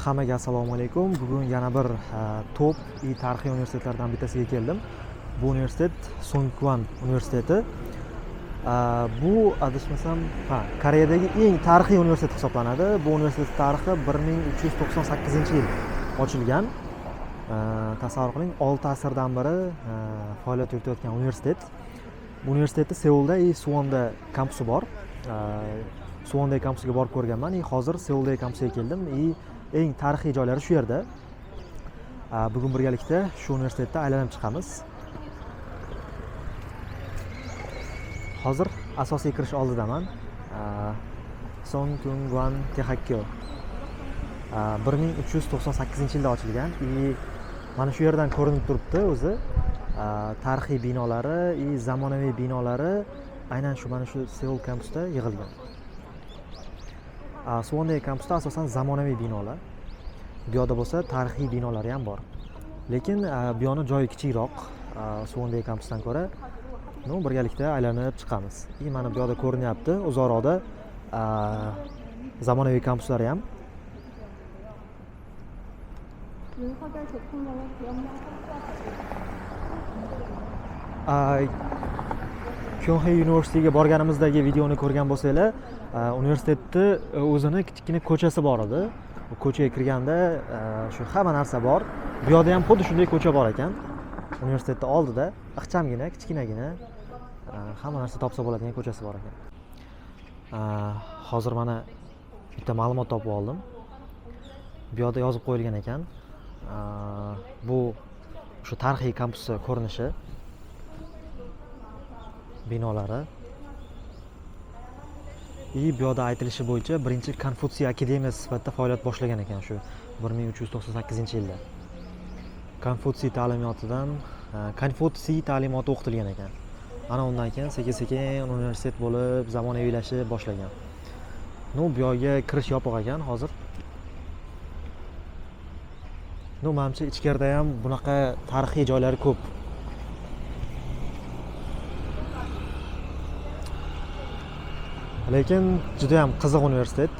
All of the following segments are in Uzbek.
Hammaga assalomu alaykum. Bugun yana bir top tarixiy universitetlardan bittasiga keldim. Bu universitet Songkwan universiteti. Bu adashmasam, Koreyadagi eng tarixiy universitet hisoblanadi. Bu universitet tarixi 1398-yil ochilgan. Tasavvur qiling, 6 asrdan beri faoliyat yuritayotgan universitet. Bu universitetda Seulda Suwonda kampusi bor. Suwonda kampusiga borib ko'rganman. Hozir Seulda kampusiga keldim. Eng tarixiy joylari shu yerda. Bugun birgalikda shu universitetda aylanib chiqamiz. Hozir asosiy kirish oldidaman. Songkwan Tehakyo 1398-yilda ochilgan. Mana shu yerdan ko'rinib turibdi o'zi. Tarixiy binolari, zamonaviy binolari aynan shu mana shu Seul kampusida yig'ilgan. Suwonda kampusda asosan zamonaviy binolar. Bu yerda bo'lsa tarixiy binolari ham bor. Lekin bu yo'ni joyi kichikroq Suwonda kampusdan ko'ra. Birgalikda aylanib chiqamiz. Mana bu yerda ko'rinyapti, uzoqroqda zamonaviy kampuslari ham. Kyonghei universitetiga borganimizdagi videoni ko'rgan bo'lsanglar, universitetni o'zini kichkina ko'chasi bor edi. Bu ko'chaga kirganda shu hamma narsa bor. Bu yerda ham xuddi shunday ko'cha bor ekan. Universitetning oldida ixchamgina, kichkinagina hamma narsa topsa bo'ladigan ko'chasi bor ekan. Hozir mana bitta ma'lumot topib oldim. Bu yerda yozib qo'yilgan ekan. Bu shu tarixiy kampusni ko'rinishi, binolari. Bu yerda aytilishicha bo'yicha birinchi Konfutsiy akademiyasi sifatida faoliyat boshlagan ekan shu 1398-yilda. Konfutsiy ta'limoti o'qitilgan ekan. Ana undan keyin sekin-sekin universitet bo'lib, zamonaviylashib boshlagan. Bu yerga kirish yopiq ekan hozir. Menimcha ichkarida ham bunaqa tarixiy joylari ko'p. Lekin juda ham qiziq universitet.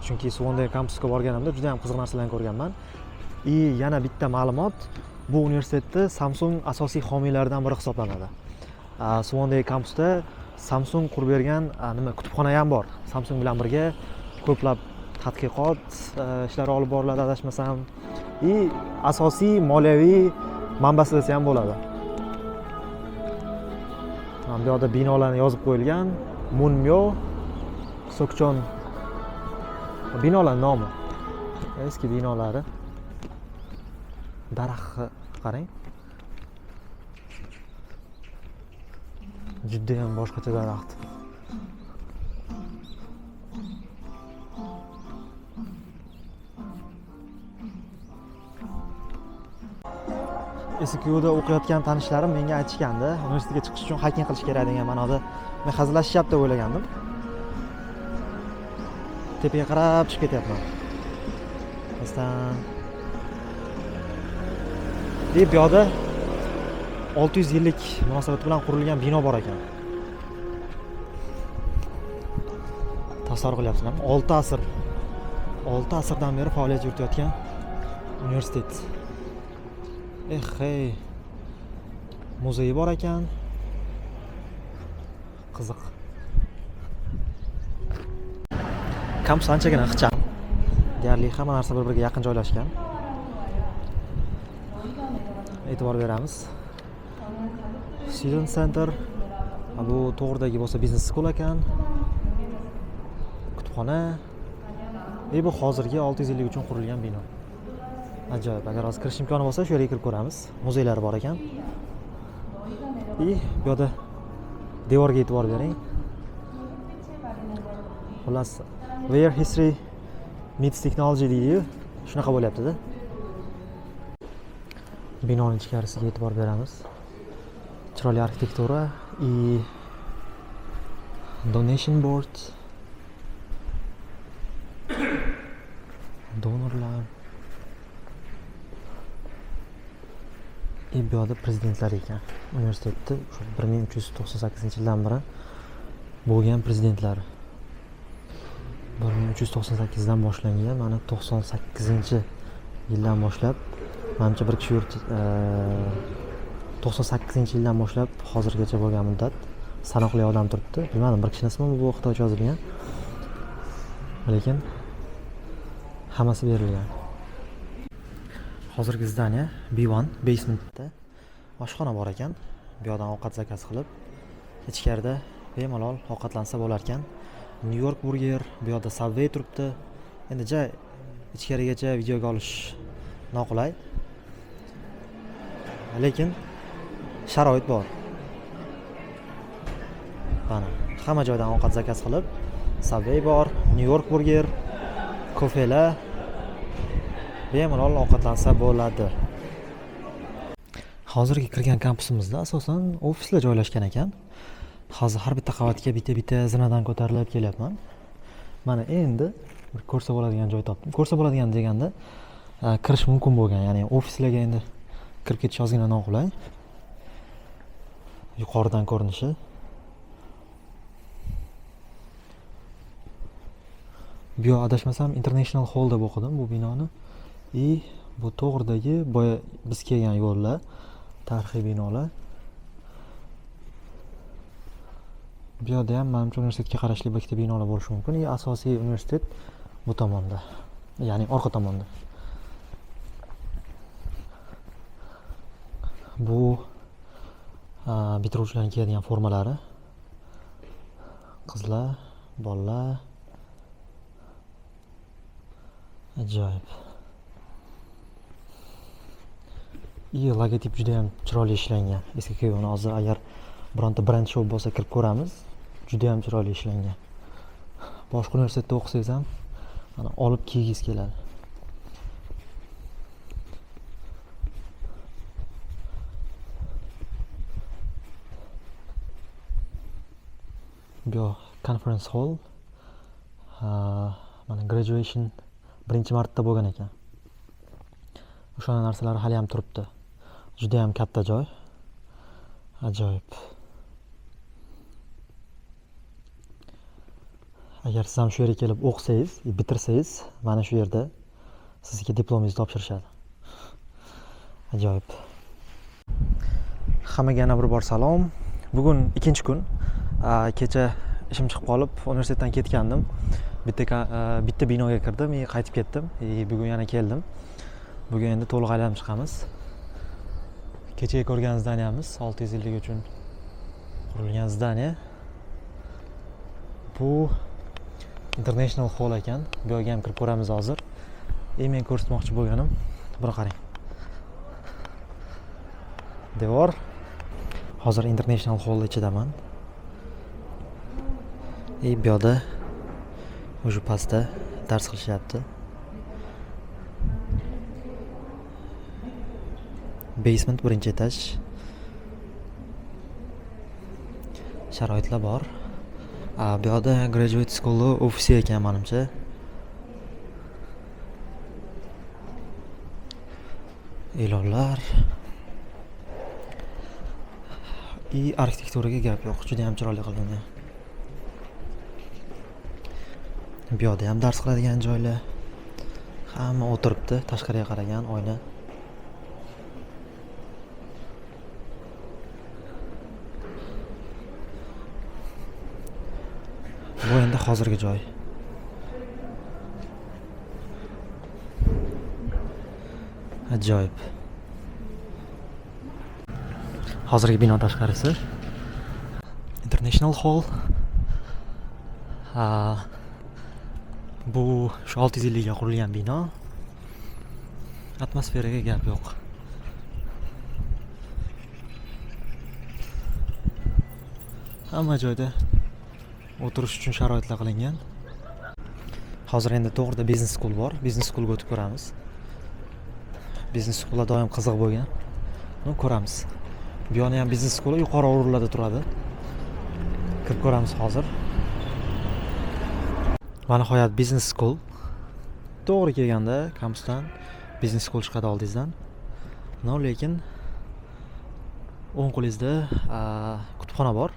Chunki Suwonda kampusiga borganimda juda ham qiziq narsalarni ko'rganman. Yana bitta ma'lumot, bu universitetda Samsung asosiy homiylaridan biri hisoblanadi. Suwonda kampusida Samsung qurib bergan kutubxona ham bor. Samsung bilan birga ko'plab tadqiqot ishlari olib boriladi, adashmasam. Asosiy moliyaviy manbasi desa ham bo'ladi. Bu yerda binolarni yozib qo'yilgan. Munmyo Sokchon binolar nomi. Eski binolari. Daraxtga qarang. Juda ham boshqacha daraxt. SQda o'qiyotgan tanishlarim menga aytishgandi, universitetga chiqish uchun hacking qilish kerak degan ma'noda. Men hazillashishyapti deb o'ylagandim. Tepaga qarab chiqib ketyapman. Aslan. Bu yerda 600 yillik munosabati bilan qurilgan bino bor ekan. Tasavvur qilyapsizlarmi? 6 asrdan beri faoliyat yuritayotgan universitet. Hey. Muzey bor ekan. Qiziq. Kampus anchagina ixcham. Deyarli hamma narsa bir-biriga yaqin joylashgan. E'tibor beramiz. Student Center. Bu to'g'ridagi bo'lsa biznes school ekan. Kutubxona. Bu hozirgi 600 yillik uchun qurilgan bino. Ajoyib. Agar hozir kirish imkoni bo'lsa, shu yerga kirib ko'ramiz. Muzeylar bor ekan. Bu yerda devorga e'tibor bering. Xullas, where history meets technology deydi. Shunaqa bo'lyapti-da. Binoning ichkarisiga e'tibor beramiz. Chiroyli arxitektura, donation board, donorlar. Bu yerda prezidentlar ekan. Universitetda 1398-yildan beri bo'lgan prezidentlar. 1398 dan boshlangan. Mana 98-yildan boshlab, menimcha bir kishi 98-yildan boshlab hozirgacha bo'lgan muddat sanoqli odam turibdi. Bilmadim, bir kishini ismi bu xitoycha yozilgan. Lekin hammasi berilgan. Hozirgi zdaniya B1 basementda oshxona bor ekan. Bu yoqdan ovqat zakaz qilib, ichkarida bemalol ovqatlansa bo'lar ekan. New York burger, bu yoqda Subway turibdi. Endi ichkarigacha videoga olish noqulay. Lekin sharoit bor. Mana hamma joydan ovqat zakaz qilib, Subway bor, New York burger, kofelar bemalol ovqatlansa bo'ladi. Hozirgi kirgan kampusimizda asosan ofislar joylashgan ekan. Hozir har bitta qavatga bitta zinadan ko'tarilib kelyapman. Mana endi bir ko'rsa bo'ladigan joy topdim. Ko'rsa bo'ladigan deganda kirish mumkin bo'lgan, ya'ni ofislarga endi kirib ketish ozgina noqulay. Yuqoridan ko'rinishi. Bu yoq adashmasam International Hall deb o'qidim bu binoni. Bu to'g'ridagi boya biz kelgan yo'llar, tarixiy binolar. Bu yerda ham menimcha universitetga qarashli bir ikkita binolar bo'lishi mumkin. Asosiy universitet bu tomonda, ya'ni orqa tomonda. Bu bitiruvchilarning kiyadigan formalari. Qizlar, bolalar. Ajoyib. Logotip juda ham chiroyli ishlangan. Eski kiyovni hozir agar bironta brend shop bo'lsa kirib ko'ramiz. Juda ham chiroyli ishlangan. Boshqa universitetda o'qisangiz ham mana olib kiygingiz keladi. Bu conference hall. Mana graduation birinchi marta bo'lgan ekan. O'sha narsalar hali ham turibdi. Juda ham katta joy. Ajoyib. Agar siz ham shu yerga kelib o'qisangiz, bitirsangiz, mana shu yerda sizga diplomingizni topshirishadi. Ajoyib. Hammaga yana bir bor salom. Bugun ikkinchi kun. Kecha ishim chiqib qolib, universitetdan ketgandim. Bitta binoga kirdim, qaytib ketdim. Bugun yana keldim. Bugun endi to'liq aylanib chiqamiz. Kecha ko'rgan zdaniyamiz 600 yillik uchun qurilgan zdaniya. Bu International Hall ekan. Bu yerga ham kirib ko'ramiz hozir. Men ko'rsatmoqchi bo'lganim, buni qarang. Devor. Hozir International Hall ichidaman. Bu yerda o'sha pastda dars qilishyapti. Basement birinchi etaj. Sharoitlar bor. Bu yerda graduate school ofisi ekan menimcha. E'lonlar. Arxitekturaga gap yo'q, juda ham chiroyli qilingan. Bu yerda ham dars qiladigan joylar. Hamma o'tiribdi, tashqariga qaragan oyna. Bu endi hozirgi joy. Ajoyib. Hozirgi bino tashqarisi. International Hall. Bu shu 600 yillikka qurilgan bino. Atmosferaga gap yo'q. Hamma joyda o'tirish uchun sharoitlar qilingan. Hozir endi to'g'rida business school bor. Business schoolga o'tib ko'ramiz. Business schoollar doim qiziq bo'lgan. Buni ko'ramiz. Bu yerda ham business school yuqori o'rinlarda turadi. Kirib ko'ramiz hozir. Va nihoyat business school. To'g'ri kelganda kampusdan business school chiqadi oldingizdan. Lekin o'ng qo'lingizda kutubxona bor.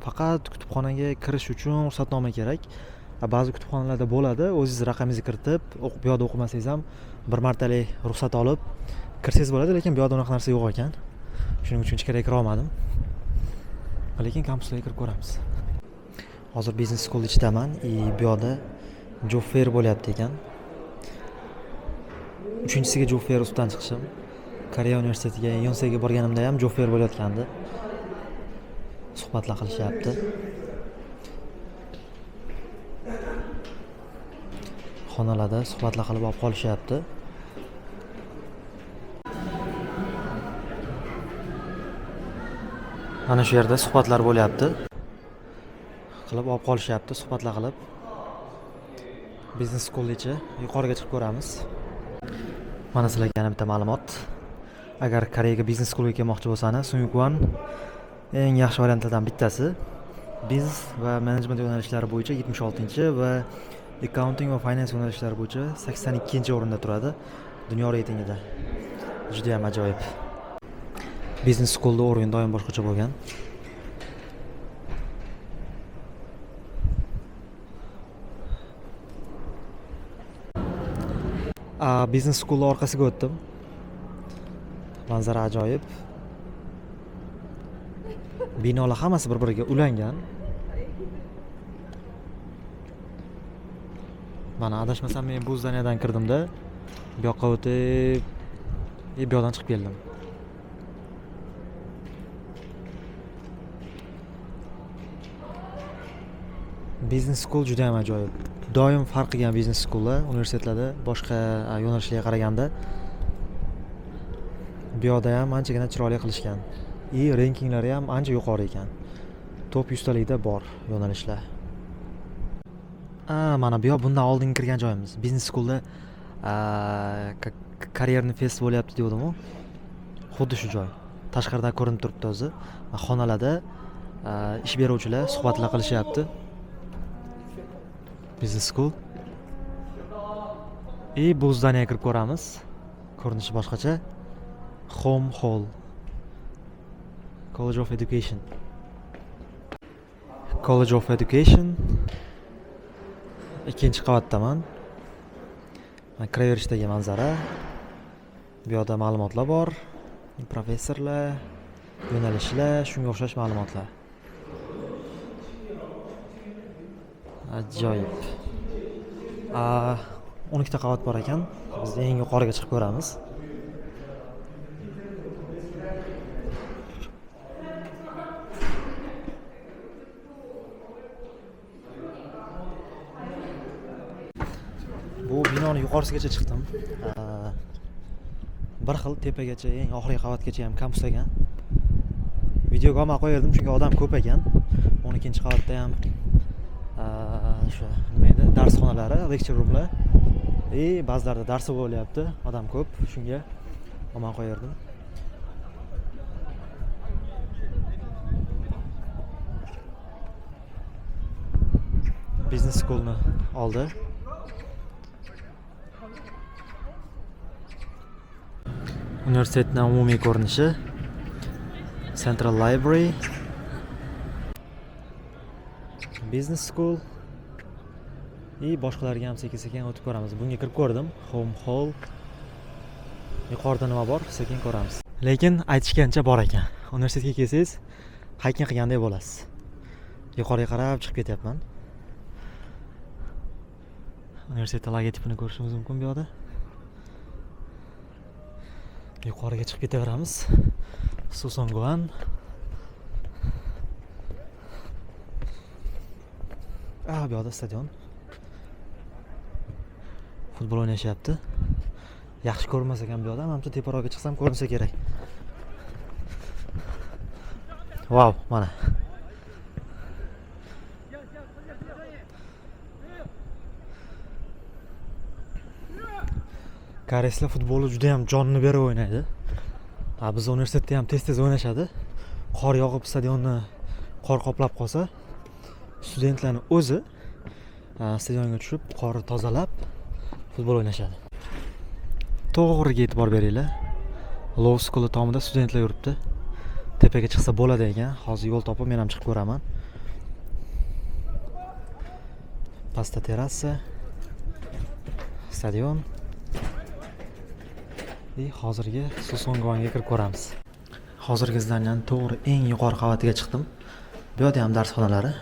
Faqat kutubxonaga kirish uchun ruxsatnoma kerak. Ba'zi kutubxonalarda bo'ladi, o'zingiz raqamingizni kiritib, bu yoqda o'qimasangiz ham bir martalik ruxsat olib kirsangiz bo'ladi, lekin bu yoqda unaqa narsa yo'q ekan. Shuning uchun ichkariga kira olmadim. Lekin kampusga kirib ko'ramiz. Hozir biznes school ichidaman. Bu yoqda job fair bo'lyapti ekan. 3-chisiga job fair ustidan chiqishim. Koreya universitetiga Yonsega borganimda ham job fair bo'layotgandi. Suhbatlar qilishyapti. Xonalarda suhbatlar qilib olib qolishyapti. Mana shu yerda suhbatlar bo'lyapti. Qilib olib qolishyapti, suhbatlar qilib. Biznes kollejga yuqoriga chiqib ko'ramiz. Mana sizlarga yana bitta ma'lumot. Agar Koreyaga biznes kollejga kelmoqchi bo'lsangiz, Songyuan eng yaxshi variantlardan bittasi. Biznes va menejment yo'nalishlari bo'yicha 76-chi va accounting va finance yo'nalishlari bo'yicha 82-o'rinda turadi dunyo reytingida. Juda ham ajoyib. Biznes schoolda o'rin doim boshqacha bo'lgan. Biznes school orqasiga o'tdim. Manzara ajoyib. Binolar hammasi bir-biriga ulangan. Mana adashmasam men bu zdaniyadan kirdimda, bu yoqqa o'tib, bu yoqdan chiqib keldim. Biznes school juda ham ajoyib. Doim farq qilgan biznes schoollar universitetlarda boshqa yo'nalishlarga qaraganda bu yoqda ham anchagina chiroyli qilishgan. Rankinglari ham ancha yuqori ekan. Top 100 talikda bor yo'nalishlar. Mana bu yoq bundan oldin kirgan joyimiz. Biznes schoolda karyerni fest bo'lyapti degandim-ku. Xuddi shu joy. Tashqaridan ko'rinib turibdi o'zi. Xonalarda ish beruvchilar suhbatlar qilishyapti. Business school. Bu zdaniyaga kirib ko'ramiz. Ko'rinishi boshqacha. Home Hall. College of Education. College of Education. Ikkinchi qavatdaman. Kiraverishdagi manzara. Bu yoqda ma'lumotlar bor. Professorlar, yo'nalishlar, shunga o'xshash ma'lumotlar. Ajoyib. 12 ta qavat bor ekan. Biz eng yuqoriga chiqib ko'ramiz. Bu binoni yuqorisigacha chiqdim. Bir xil tepagacha, eng oxirgi qavatgacha ham kampus ekan. Videoga olmay qo'yardim chunki odam ko'p ekan. 12-qavatda ham shu nima darsxonalari, lecture roomlar. Ba'zilarda darsi bo'lyapti, odam ko'p, shunga olmay qo'yardim. Business schoolni oldi. Universitetning umumiy ko'rinishi. Central Library. Business school. Boshqalarga ham sekin-sekin o'tib ko'ramiz. Bunga kirib ko'rdim. Home Hall. Yuqorida nima bor? Sekin ko'ramiz. Lekin aytishgancha bor ekan. Universitetga kelsangiz, hiking qilgandek bo'lasiz. Yuqoriga qarab chiqib ketyapman. Universitet logotipini ko'rishingiz mumkin bu yoqda. Yuqoriga chiqib ketaveramiz. Songyuan. Bu yoqda stadion. Futbol o'ynashyapti. Yaxshi ko'rinmas ekan bu yoqda, menimcha teparoqqa chiqsam ko'rinsa kerak. Wow, mana. Koreyslar futbolni juda ham jonini berib o'ynaydi. Biz universitetda ham tez-tez o'ynashadi. Qor yog'ib stadionni qor qoplab qolsa, studentlarning o'zi stadionga tushib, qorni tozalab futbol o'ynashadi. To'g'riga e'tibor beringlar. Law School tomida studentlar yuribdi. Tepaga chiqsa bo'ladi ekan. Hozir yo'l topib men ham chiqib ko'raman. pastda terrasa, stadion. Hozirgi Sosonguanga kirib ko'ramiz. Hozirgi zdaniyani to'g'ri eng yuqori qavatiga chiqdim. Bu yerda ham dars xonalari,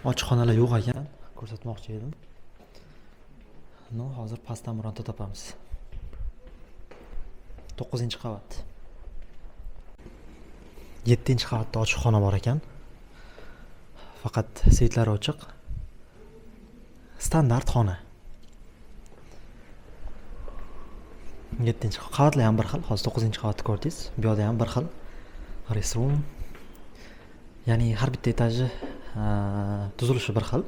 ochiq xonalar yo'q ekan, ko'rsatmoqchi edim. Hozir pastdan bironta topamiz. 9-qavat. 7-qavatda ochiq xona bor ekan. Faqat seytlari ochiq. Standart xona. 7-qavatlar ham bir xil. Hozir 9-qavatni ko'rdingiz. Bu yerda ham bir xil. Restroom. Ya'ni har bitta etaji tuzilishi bir xil.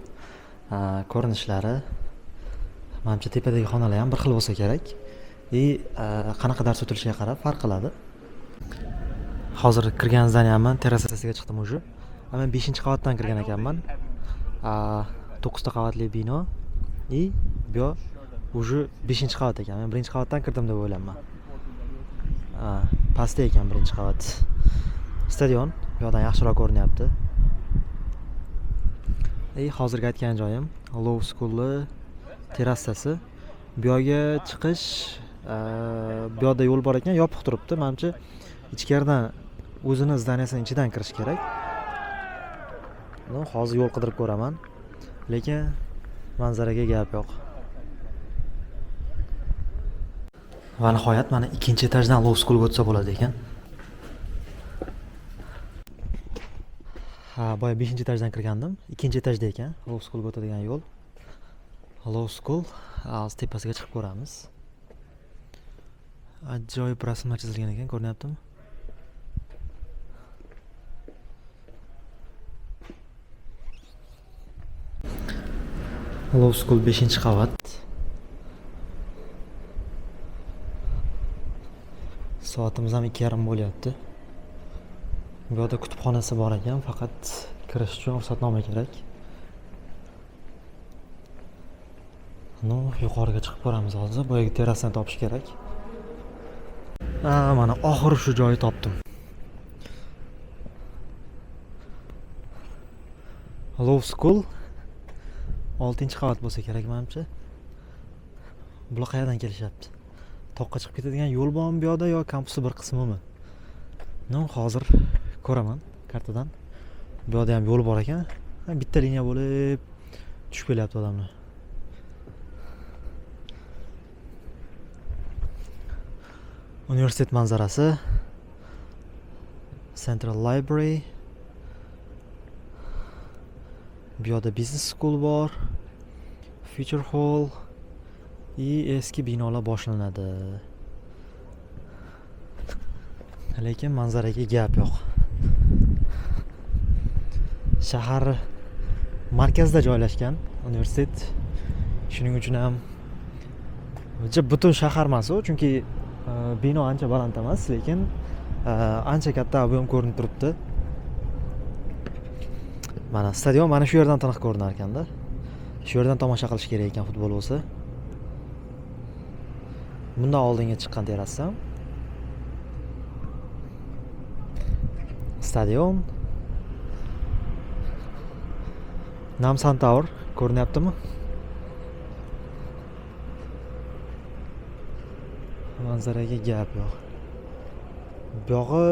Ko'rinishlari, menimcha tepadagi xonalar ham bir xil bo'lsa kerak. Qanaqa dars o'tilishiga qarab farq qiladi. Hozir kirgan zdaniyamman, terrasasiga chiqdim уже. Men 5-qavatdan kirgan ekanman. 9 qavatli bino. Bu yer уже 5-qavat ekan. Men 1-qavatdan kirdim deb o'ylayman. Pastda ekan 1-qavat. Stadion bu yerdan yaxshiroq ko'rinyapti. Hozirgi aytgan joyim Law School terrasasi. Bu yerga chiqish, bu yerda yo'l bor ekan, yopiq turibdi. Menimcha ichkaridan o'zini zdaniyasining ichidan kirish kerak. Hozir yo'l qidirib ko'raman, lekin manzaraga gap yo'q. Va nihoyat mana 2-etajdan Law Schoolga o'tsa bo'ladi ekan. Boya 5-etajdan kirgandim. 2-etajda ekan Law Schoolga o'tadigan yo'l. Law School tepasiga chiqib ko'ramiz. Ajoyib rasmlar chizilgan ekan, ko'ryaptimi? Law School 5-qavat. Soatimiz ham 2:30 bo'lyapti. Bu yerda kutubxonasi bor ekan, faqat kirish uchun ruxsatnoma kerak. Yuqoriga chiqib ko'ramiz hozir. Bu yerga terrasani topish kerak. Mana oxiri shu joyni topdim. Law School 6-qavat bo'lsa kerak menimcha. Bular qayerdan kelishyapti? Toqqa chiqib ketadigan yo'l bormi bu yerda yo kampusni bir qismimi? Hozir ko'raman kartadan. Bu yerda ham yo'l bor ekan. Bitta liniya bo'lib tushib kelyapti odamlar. Universitet manzarasi. Central Library. Bu yerda Business School bor. Future Hall. Eski binolar boshlanadi. Lekin manzaraga gap yo'q. Shahar markazida joylashgan universitet. Shuning uchun ham butun shahar emas u, chunki bino ancha baland emas, lekin ancha katta ob'yom ko'rinib turibdi. Mana stadion mana shu yerdan tiniq ko'rinar ekanda. Shu yerdan tomosha qilish kerak ekan futbol bo'lsa. Bundan oldinga chiqqan terrasa. Stadion. Namsan Tower ko'rinyaptimi? Manzaraga gap yo'q. Bu yog'i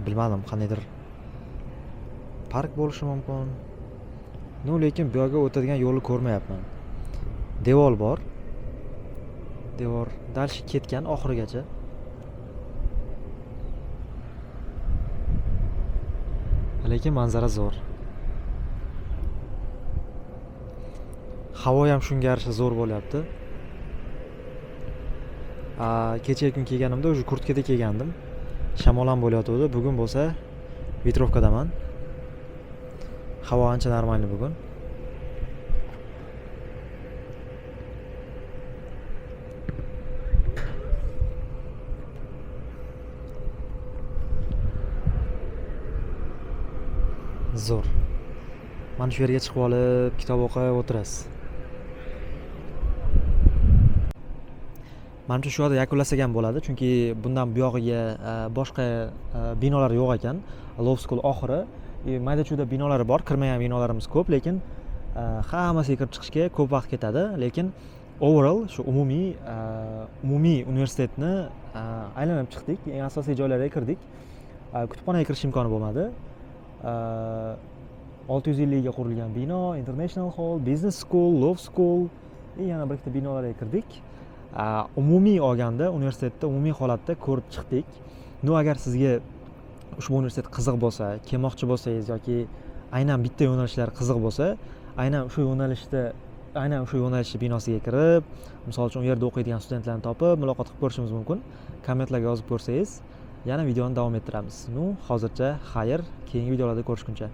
bilmadim, qandaydir park bo'lishi mumkin. Lekin bu yerga o'tadigan yo'lni ko'rmayapman. Devor bor. Devor dalshi ketgan oxirigacha. Lekin manzara zo'r. Havo ham shunga yarasha zo'r bo'lyapti. Kecha kun kelganimda o'sha kurtkada kelgandim. Shamol ham bo'layotdi. Bugun bo'lsa vetrovkadaman. Havo ancha normalniy bugun. Zo'r. Mana shu yerga chiqib olib, kitob o'qib o'tirasiz. Menimcha shu yerda yakunlasak ham bo'ladi, chunki bundan bu yog'iga boshqa binolar yo'q ekan. Law School oxiri, mayda-chuyda binolari bor, kirmagan binolarimiz ko'p, lekin hammasiga kirib chiqishga ko'p vaqt ketadi, lekin overall shu umumiy universitetni aylanib chiqdik, eng asosiy joylarga kirdik. Kutubxonaga kirish imkoni bo'lmadi. 650 ga qurilgan bino, International Hall, Business School, Law School, yana bir ikkita binolarga kirdik. Umumiy olganda universitetda umumiy holatda ko'rib chiqdik. Agar sizga ushbu universitet qiziq bo'lsa, kelmoqchi bo'lsangiz yoki aynan bitta yo'nalishlar qiziq bo'lsa, aynan o'sha yo'nalish binosiga kirib, misol uchun u yerda o'qiydigan studentlarni topib, muloqot qilib ko'rishimiz mumkin. Kommentlarga yozib ko'rsangiz, yana videoni davom ettiramiz. Hozircha xayr, keyingi videolarda ko'rishguncha.